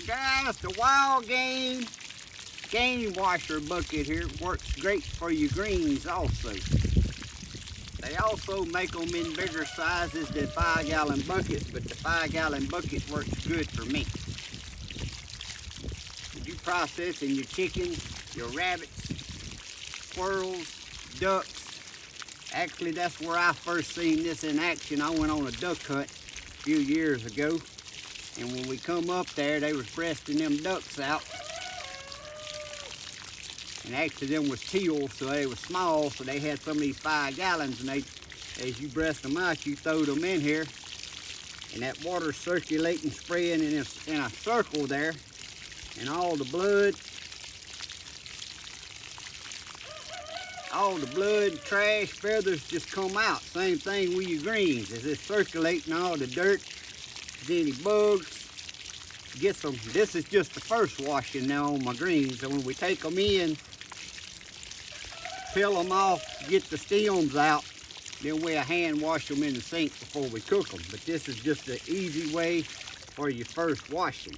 guys, the wild game washer bucket here works great for your greens also. They also make them in bigger sizes than 5-gallon buckets, but the 5-gallon bucket works good for me. You processing your chickens, your rabbits, squirrels, ducks. Actually, that's where I first seen this in action. I went on a duck hunt a few years ago, and when we come up there, they was breasting them ducks out. And actually them was teal, so they was small, so they had some of these 5 gallons, and they, as you breast them out, you throw them in here, and that water's circulating, spraying in a circle there, and all the blood, trash, feathers just come out. Same thing with your greens. As it's circulating, all the dirt, if there's any bugs, get some. This is just the first washing now on my greens. And when we take them in, peel them off, get the stems out, then we'll hand wash them in the sink before we cook them. But this is just an easy way for your first washing.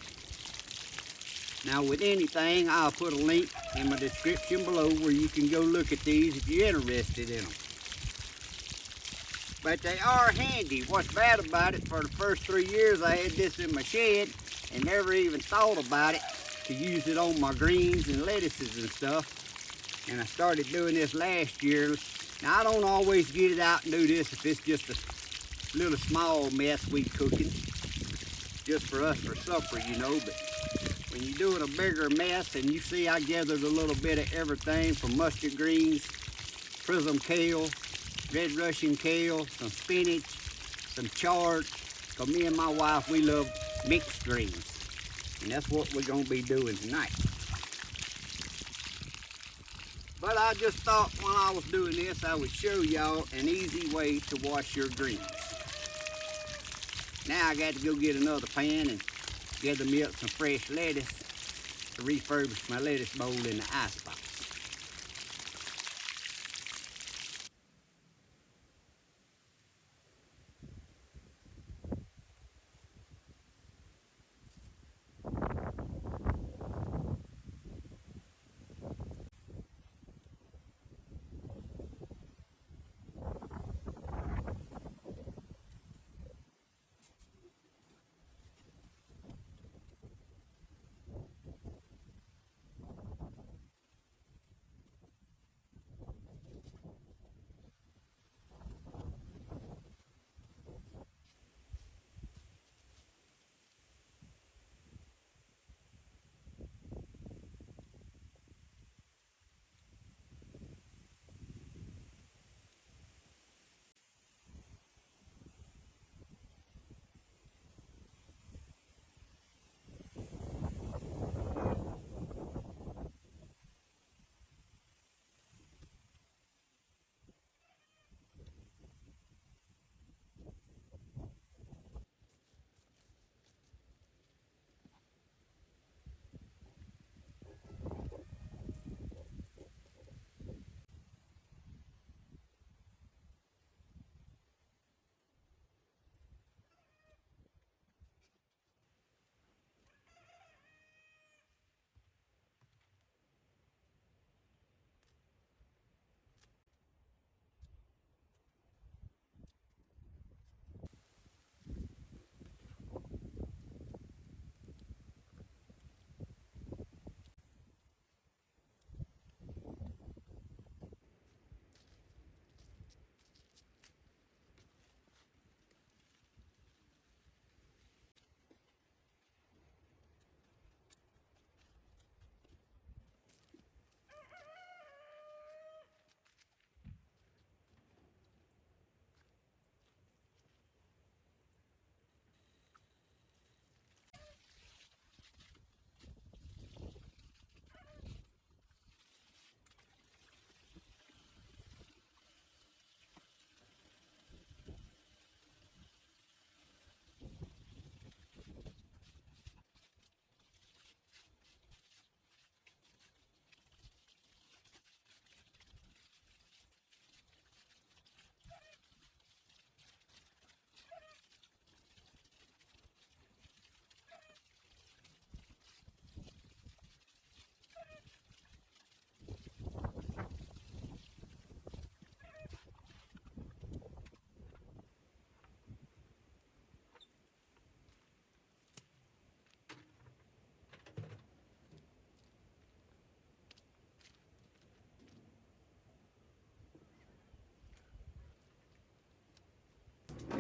Now with anything, I'll put a link in my description below where you can go look at these if you're interested in them. But they are handy. What's bad about it, for the first 3 years I had this in my shed and never even thought about it to use it on my greens and lettuces and stuff. And I started doing this last year. Now I don't always get it out and do this if it's just a little small mess we cooking. Just for us for supper, you know, but when you're doing a bigger mess, and you see I gathered a little bit of everything from mustard greens, Prizm kale, red Russian kale, some spinach, some chard, because me and my wife, we love mixed greens. And that's what we're going to be doing tonight. But I just thought while I was doing this, I would show y'all an easy way to wash your greens. Now I got to go get another pan and gather me up some fresh lettuce to refurbish my lettuce bowl in the icebox.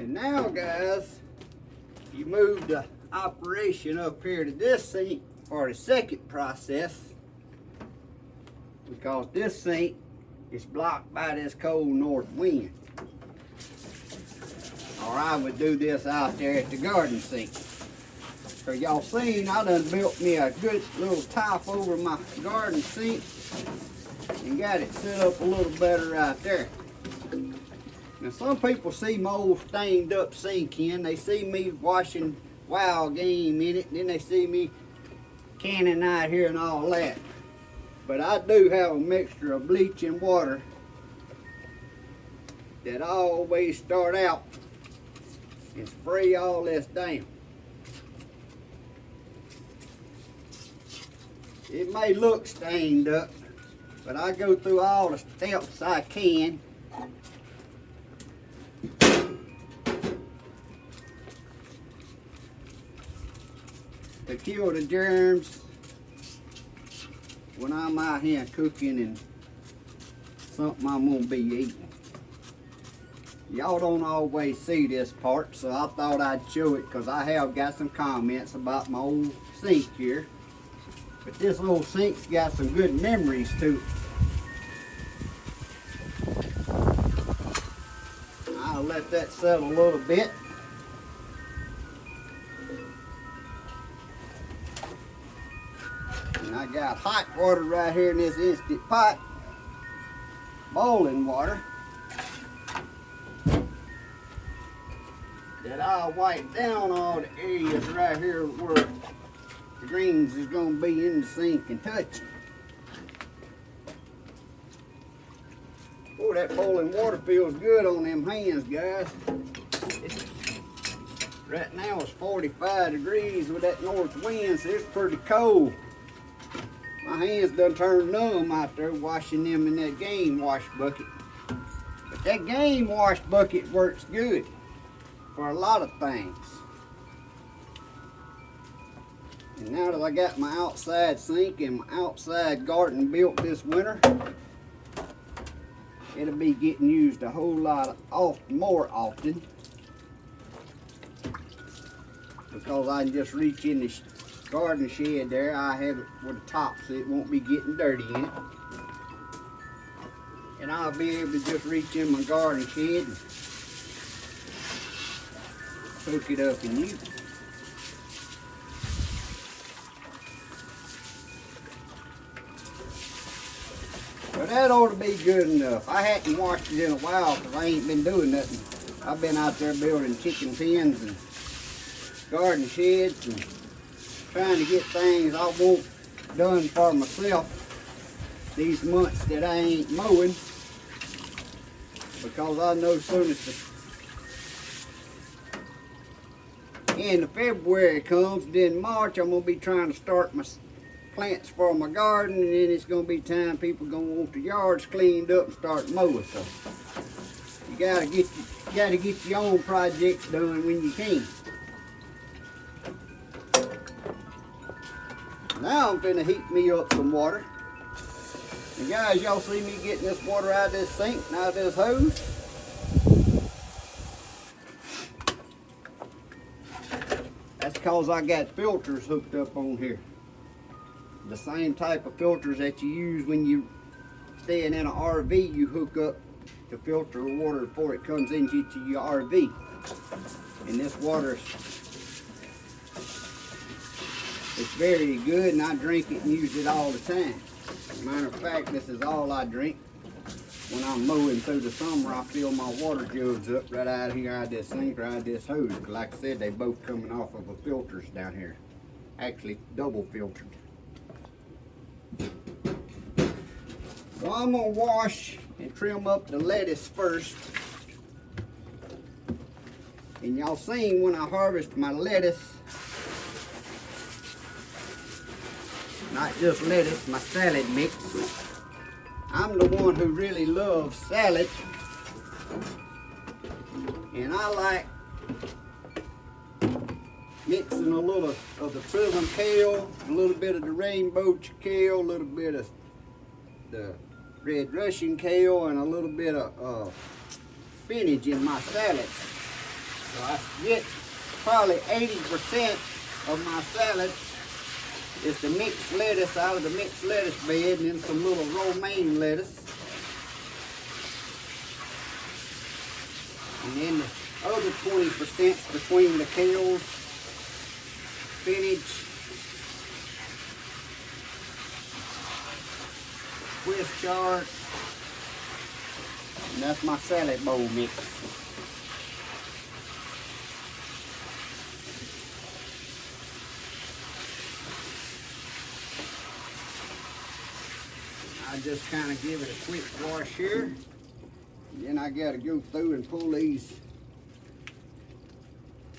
And now, guys, you move the operation up here to this sink for the second process, because this sink is blocked by this cold north wind. Or I would do this out there at the garden sink. So y'all seen, I done built me a good little top over my garden sink and got it set up a little better right there. Now some people see my old stained up sink in, they see me washing wild game in it, and then they see me canning out here and all that. But I do have a mixture of bleach and water that I always start out and spray all this down. It may look stained up, but I go through all the steps I can to kill the germs when I'm out here cooking and something I'm gonna be eating. Y'all don't always see this part, so I thought I'd show it because I have got some comments about my old sink here. But this old sink's got some good memories to it. I'll let that settle a little bit. And I got hot water right here in this instant pot, boiling water, that I'll wipe down all the areas right here where the greens is going to be in the sink and touching. Boy, that boiling water feels good on them hands, guys. Right now it's 45 degrees with that north wind, so it's pretty cold. My hands done turned numb out there washing them in that game wash bucket. But that game wash bucket works good for a lot of things. And now that I got my outside sink and my outside garden built this winter, it'll be getting used a whole lot more often, because I can just reach in the garden shed there. I have it with a top so it won't be getting dirty in it. And I'll be able to just reach in my garden shed and hook it up and use it. But that ought to be good enough. I hadn't washed it in a while because I ain't been doing nothing. I've been out there building chicken pens and garden sheds and trying to get things I want done for myself these months that I ain't mowing, because I know soon as the end of February comes, then March I'm going to be trying to start my plants for my garden, and then it's going to be time people going to want the yards cleaned up and start mowing. So you got to get your own projects done when you can. Now I'm finna heat me up some water. And guys, y'all see me getting this water out of this sink and out of this hose? That's because I got filters hooked up on here. The same type of filters that you use when you staying in an RV, you hook up to filter water before it comes into your RV. And this water, it's very good, and I drink it and use it all the time. Matter of fact, this is all I drink. When I'm mowing through the summer, I fill my water jugs up right out here out of this sink or out of this hose. Like I said, they both coming off of the filters down here. Actually, double filtered. So I'm gonna wash and trim up the lettuce first. And y'all seen when I harvest my lettuce, not just lettuce, my salad mix. I'm the one who really loves salad, and I like mixing a little of the Prizm kale, a little bit of the rainbow kale, a little bit of the red Russian kale, and a little bit of spinach in my salads. So I get probably 80% of my salad is the mixed lettuce out of the mixed lettuce bed, and then some little romaine lettuce. And then the other 20% between the kales, spinach, Swiss chard, and that's my salad bowl mix. I just kind of give it a quick wash here. And then I got to go through and pull these,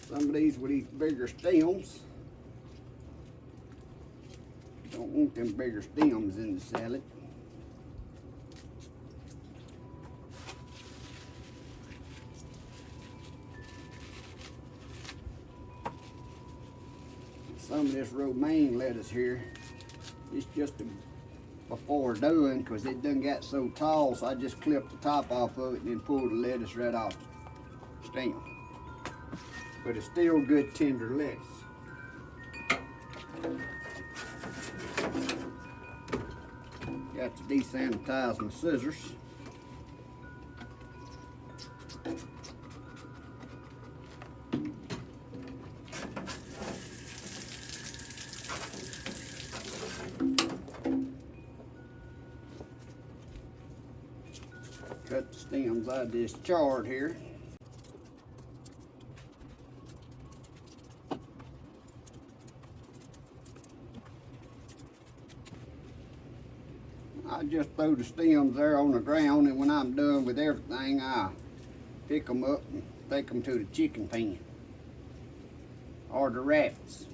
some of these with these bigger stems. Don't want them bigger stems in the salad. Some of this romaine lettuce here, it's just before done, because it done got so tall, so I just clipped the top off of it and then pulled the lettuce right off the stem. But it's still good tender lettuce. Got to desanitize my scissors. Cut the stems out of this chard here. I just throw the stems there on the ground, and when I'm done with everything, I pick them up and take them to the chicken pen or the rabbits.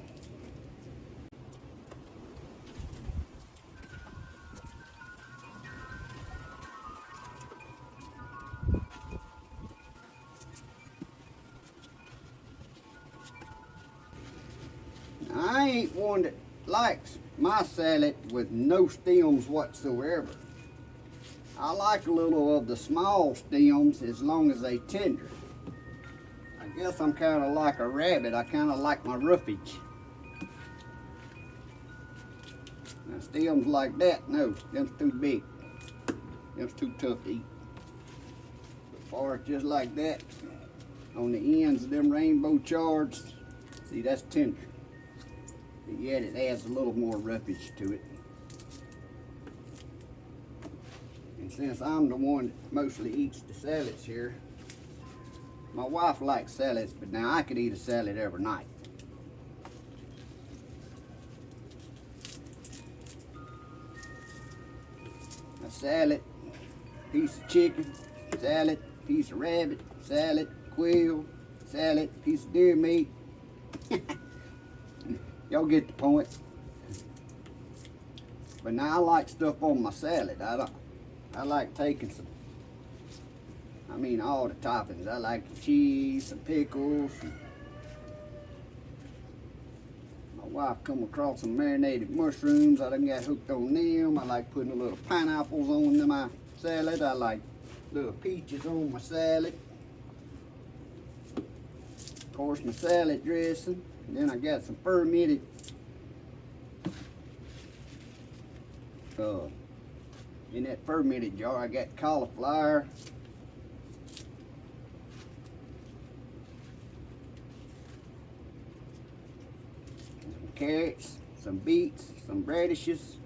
I ain't one that likes my salad with no stems whatsoever. I like a little of the small stems as long as they tender. I guess I'm kind of like a rabbit. I kind of like my roughage. Now stems like that, no, them's too big. Them's too tough to eat. As far as just like that, on the ends of them rainbow chards, see, that's tender. But yet it adds a little more roughage to it. And since I'm the one that mostly eats the salads here, my wife likes salads, but now I could eat a salad every night. A salad, piece of chicken, salad, piece of rabbit, salad, quail, salad, piece of deer meat. Y'all get the point. But now I like stuff on my salad. I like taking some, all the toppings. I like the cheese, some pickles. My wife come across some marinated mushrooms. I done got hooked on them. I like putting a little pineapples on my salad. I like little peaches on my salad. Of course, my salad dressing. And then I got some fermented in that fermented jar I got cauliflower, some carrots, some beets, some radishes.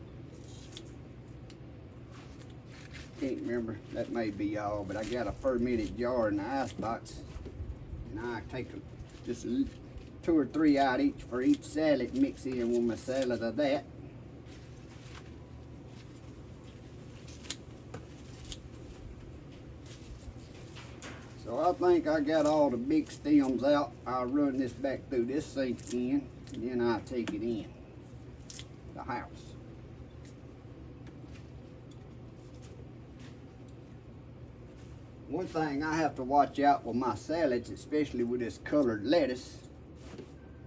Can't remember, that may be all, but I got a fermented jar in the icebox, and I take just 2 or 3 out each for each salad, mix in with my salad of that. So I think I got all the big stems out. I'll run this back through this sink again, and then I'll take it in the house. One thing I have to watch out with my salads, especially with this colored lettuce,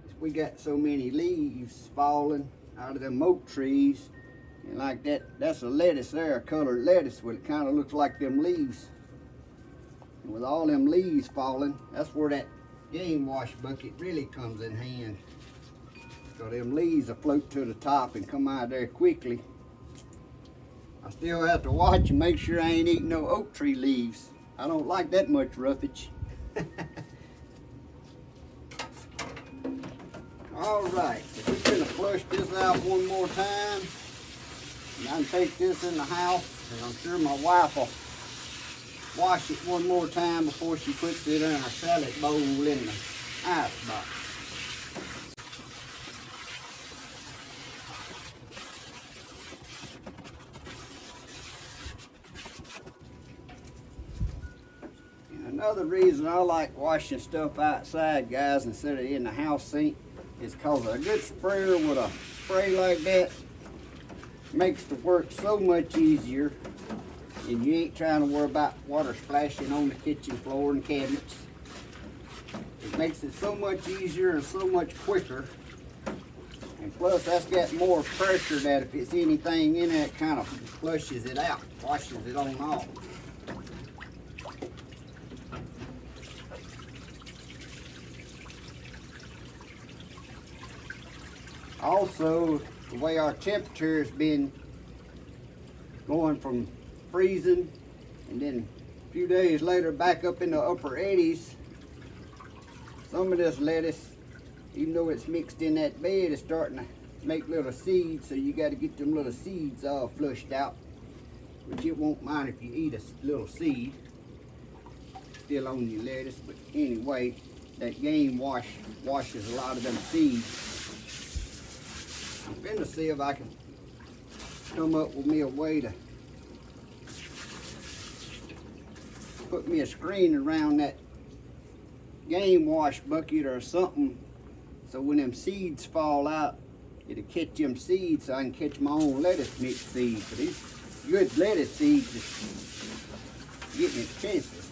is we got so many leaves falling out of them oak trees, and like that's a lettuce there, a colored lettuce, but it kind of looks like them leaves. And with all them leaves falling, that's where that game wash bucket really comes in hand. So them leaves will float to the top and come out of there quickly. I still have to watch and make sure I ain't eating no oak tree leaves. I don't like that much roughage. All right, so we're gonna flush this out one more time. And I can take this in the house, and I'm sure my wife will wash it one more time before she puts it in her salad bowl in the ice box. Another reason I like washing stuff outside, guys, instead of in the house sink is because a good sprayer with a spray like that makes the work so much easier, and you ain't trying to worry about water splashing on the kitchen floor and cabinets. It makes it so much easier and so much quicker, and plus that's got more pressure that if it's anything in it, kind of flushes it out, washes it on off. Also, the way our temperature has been going from freezing and then a few days later back up in the upper 80s, some of this lettuce, even though it's mixed in that bed, is starting to make little seeds, so you got to get them little seeds all flushed out, which it won't mind if you eat a little seed still on your lettuce. But anyway, that game wash washes a lot of them seeds. I'm finna see if I can come up with me a way to put me a screen around that game wash bucket or something, so when them seeds fall out, it'll catch them seeds so I can catch my own lettuce mix seeds. But these good lettuce seeds is getting expensive.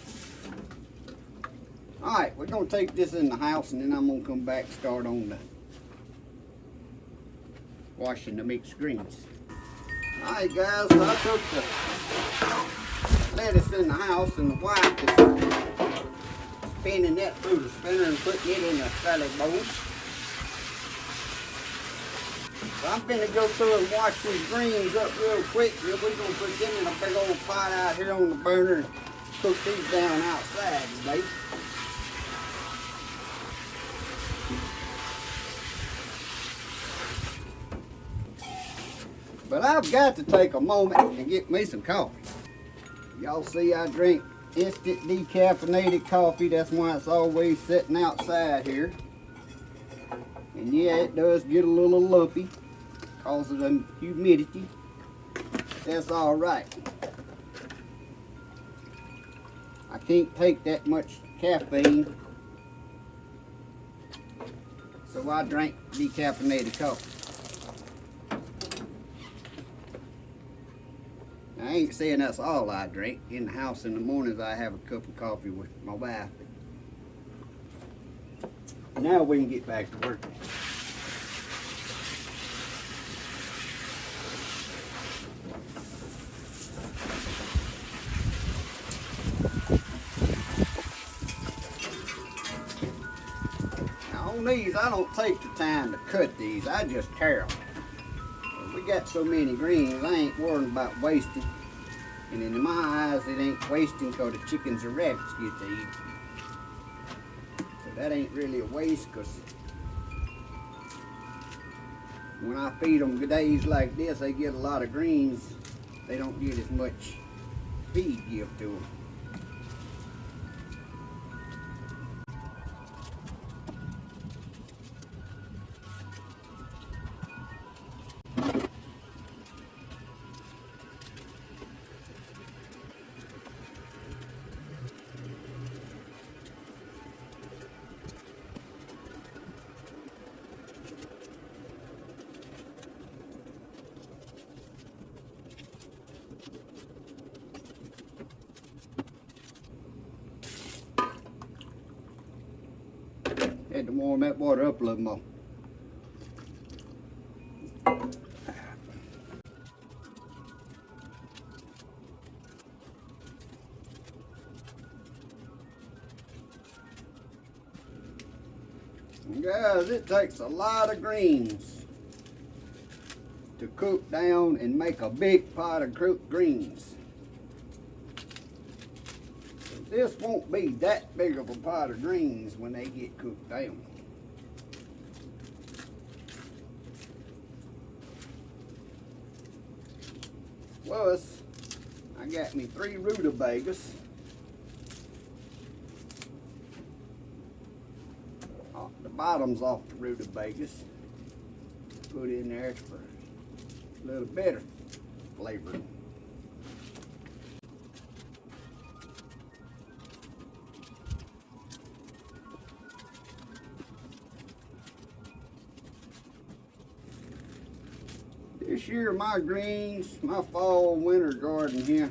Alright, we're gonna take this in the house, and then I'm gonna come back and start on the washing the mixed greens. Alright guys, so I took the lettuce in the house, and the wife is spinning that through the spinner and putting it in a salad bowl. So I'm finna go through and wash these greens up real quick. We're gonna put them in a big old pot out here on the burner and cook these down outside today. But I've got to take a moment and get me some coffee. Y'all see I drink instant decaffeinated coffee. That's why it's always sitting outside here. And yeah, it does get a little lumpy because of the humidity. That's all right. I can't take that much caffeine, so I drink decaffeinated coffee. I ain't saying that's all I drink. In the house in the mornings I have a cup of coffee with my wife. Now we can get back to work. Now on these, I don't take the time to cut these. I just tear them. We got so many greens, I ain't worried about wasting. And in my eyes, it ain't wasting because the chickens or rabbits get to eat. So that ain't really a waste, because when I feed them days like this, they get a lot of greens. They don't get as much feed give to them. Had to warm that water up a little more. And guys, it takes a lot of greens to cook down and make a big pot of cooked greens. So this won't be that big of a pot of greens when they get cooked down. Plus, I got me 3 rutabagas. The bottoms off the rutabagas. Put in there for a little better flavor. This year my greens, my fall winter garden here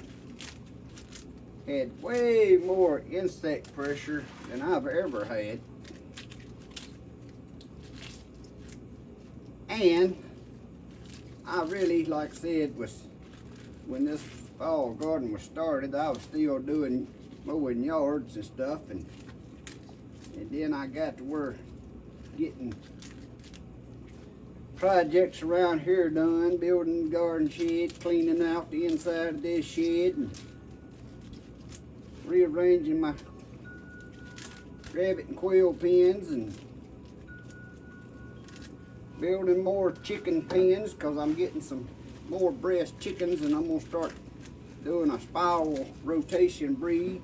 had way more insect pressure than I've ever had. And I really, like I said, was when this fall garden was started, I was still doing mowing yards and stuff, and then I got to where getting projects around here done, building the garden shed, cleaning out the inside of this shed, and rearranging my rabbit and quail pens, and building more chicken pens because I'm getting some more breast chickens, and I'm going to start doing a spiral rotation breed,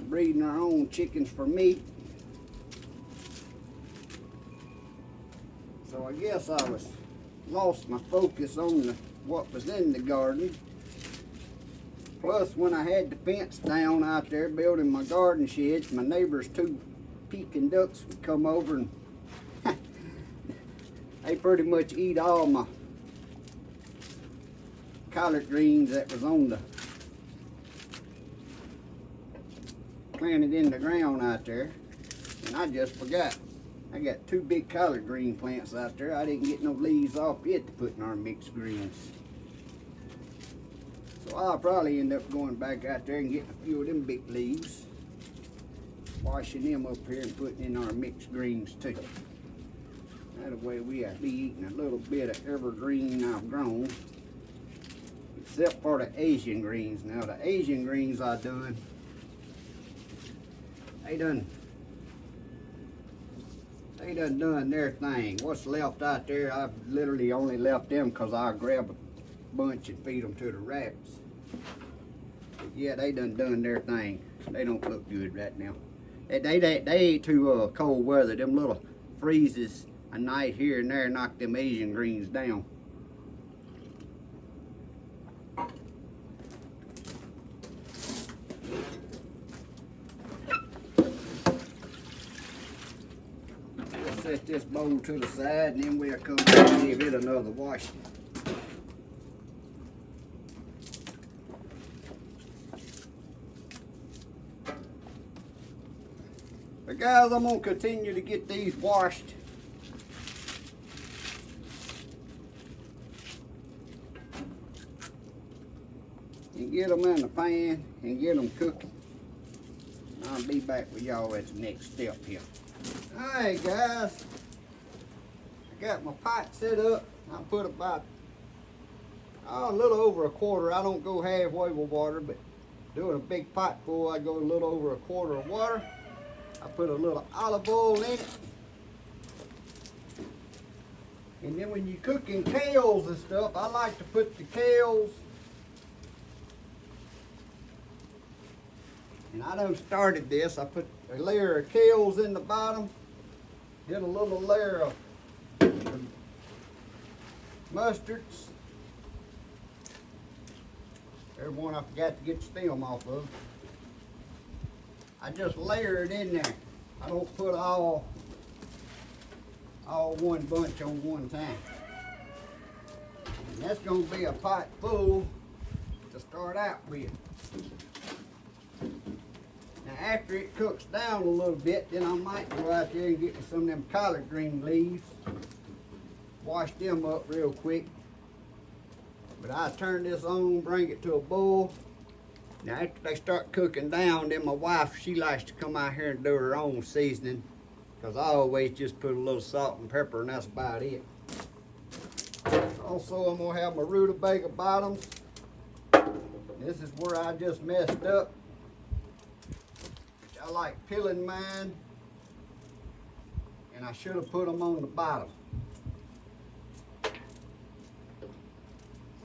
breeding our own chickens for meat. So I guess I lost my focus on what was in the garden. Plus, when I had the fence down out there building my garden sheds, my neighbor's 2 Peking ducks would come over, and they pretty much eat all my collard greens that was on the planted in the ground out there. And I just forgot. I got 2 big collard green plants out there. I didn't get no leaves off yet to put in our mixed greens. So I'll probably end up going back out there and getting a few of them big leaves, washing them up here and putting in our mixed greens too. That way we'll be eating a little bit of evergreen I've grown, except for the Asian greens. Now the Asian greens I done, they done their thing. What's left out there, I've literally only left them because I'll grab a bunch and feed them to the rabbits. But yeah, they done their thing. They don't look good right now. They ain't too cold weather. Them little freezes a night here and there knock them Asian greens down. Set this bowl to the side, and then we'll come back and give it another wash. But guys, I'm going to continue to get these washed. And get them in the pan and get them cooking. I'll be back with y'all at the next step here. Alright guys, I got my pot set up. I put about a little over a quarter. I don't go halfway with water, but doing a big pot full, I go a little over a quarter of water. I put a little olive oil in it. And then when you're cooking kales and stuff, I like to put the kales, and I done started this. I put a layer of kales in the bottom, then a little layer of mustards. There's one I forgot to get the stem off of. I just layer it in there. I don't put all one bunch on one time. And that's gonna be a pot full to start out with. Now after it cooks down a little bit, then I might go out there and get me some of them collard green leaves, wash them up real quick. But I turn this on, bring it to a boil. Now after they start cooking down, then my wife, she likes to come out here and do her own seasoning. because I always just put a little salt and pepper and that's about it. Also, I'm going to have my rutabaga bottoms. This is where I just messed up. I like peeling mine, and I should have put them on the bottom. So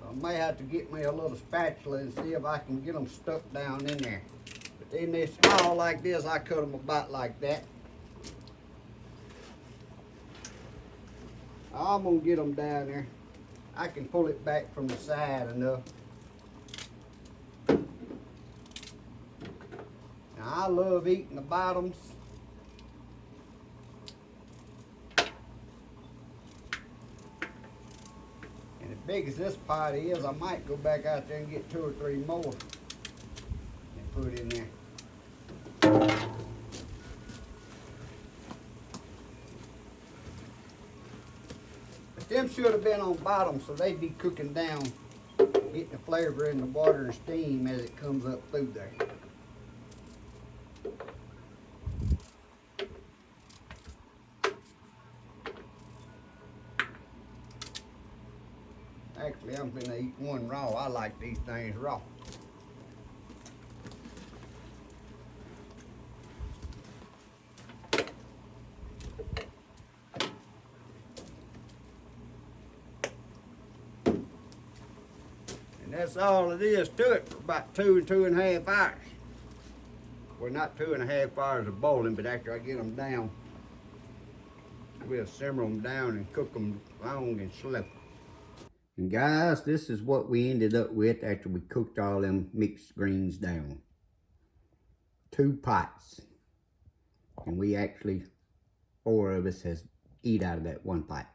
I may have to get me a little spatula and see if I can get them stuck down in there. But then they're small like this, I cut them about like that. I'm gonna get them down there. I can pull it back from the side enough. Now I love eating the bottoms. And as big as this pot is, I might go back out there and get 2 or 3 more and put in there. But them should have been on bottom, so they'd be cooking down, getting the flavor in the water and steam as it comes up through there. Actually, I'm gonna eat one raw. I like these things raw. And that's all it is to it for about 2 and 2.5 hours. Well, not 2.5 hours of boiling, but after I get them down, we'll simmer them down and cook them long and slow. And guys, this is what we ended up with after we cooked all them mixed greens down. 2 pots. And we actually, 4 of us has eat out of that 1 pot.